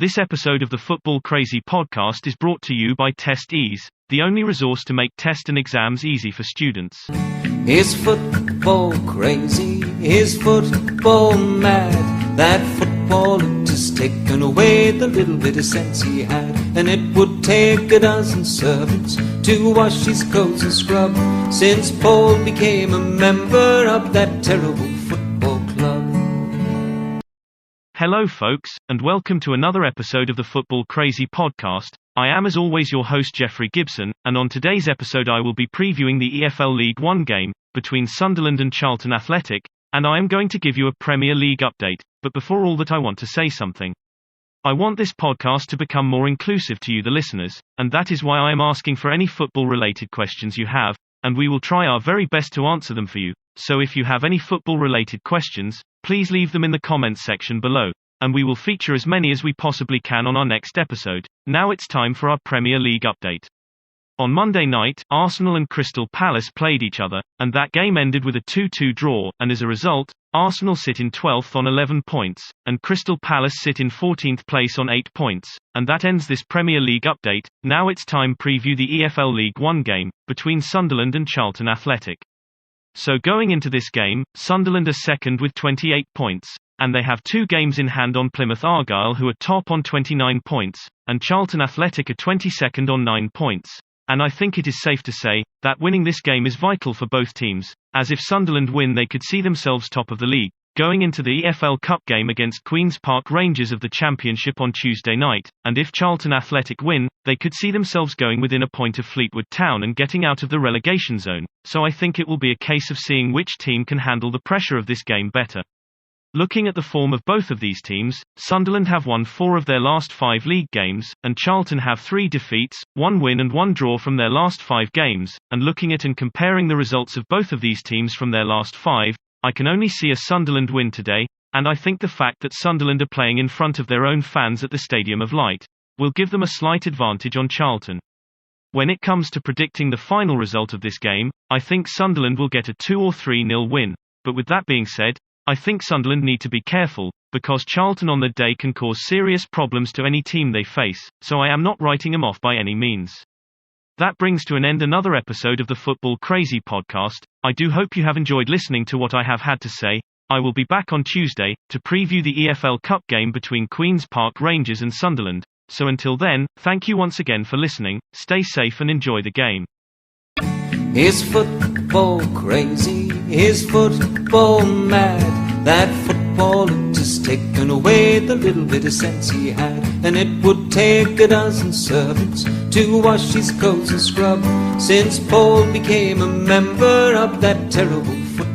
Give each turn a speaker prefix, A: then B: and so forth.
A: This episode of the Football Crazy podcast is brought to you by Test Ease, the only resource to make test and exams easy for students.
B: Is football crazy? Is football mad? That football had just taken away the little bit of sense he had. And it would take a dozen servants to wash his clothes and scrub, since Paul became a member of that terrible football club.
A: Hello folks, and welcome to another episode of the Football Crazy podcast. I am as always your host Jeffrey Gibson, and on today's episode I will be previewing the EFL League One game between Sunderland and Charlton Athletic, and I am going to give you a Premier League update. But before all that, I want to say something. I want this podcast to become more inclusive to you, the listeners, and that is why I am asking for any football related questions you have, and we will try our very best to answer them for you. So if you have any football related questions, please leave them in the comments section below, and we will feature as many as we possibly can on our next episode. Now it's time for our Premier League update. On Monday night, Arsenal and Crystal Palace played each other, and that game ended with a 2-2 draw, and as a result, Arsenal sit in 12th on 11 points, and Crystal Palace sit in 14th place on 8 points, and that ends this Premier League update. Now it's time to preview the EFL League One game between Sunderland and Charlton Athletic. So going into this game, Sunderland are second with 28 points, and they have 2 games in hand on Plymouth Argyle, who are top on 29 points, and Charlton Athletic are 22nd on 9 points. And I think it is safe to say that winning this game is vital for both teams, as if Sunderland win they could see themselves top of the league, going into the EFL Cup game against Queen's Park Rangers of the Championship on Tuesday night, and if Charlton Athletic win, they could see themselves going within a point of Fleetwood Town and getting out of the relegation zone. So I think it will be a case of seeing which team can handle the pressure of this game better. Looking at the form of both of these teams, Sunderland have won 4 of their last 5 league games, and Charlton have 3 defeats, 1 win and 1 draw from their last 5 games, and looking at and comparing the results of both of these teams from their last 5, I can only see a Sunderland win today, and I think the fact that Sunderland are playing in front of their own fans at the Stadium of Light will give them a slight advantage on Charlton. When it comes to predicting the final result of this game, I think Sunderland will get a 2 or 3-0 win, but with that being said, I think Sunderland need to be careful, because Charlton on the day can cause serious problems to any team they face, so I am not writing them off by any means. That brings to an end another episode of the Football Crazy podcast. I do hope you have enjoyed listening to what I have had to say. I will be back on Tuesday to preview the EFL Cup game between Queen's Park Rangers and Sunderland. So until then, thank you once again for listening, stay safe and enjoy the game.
B: Is football crazy? Is football mad? That football had just taken away the little bit of sense he had. And it would take a dozen servants to wash his clothes and scrub, since Paul became a member of that terrible football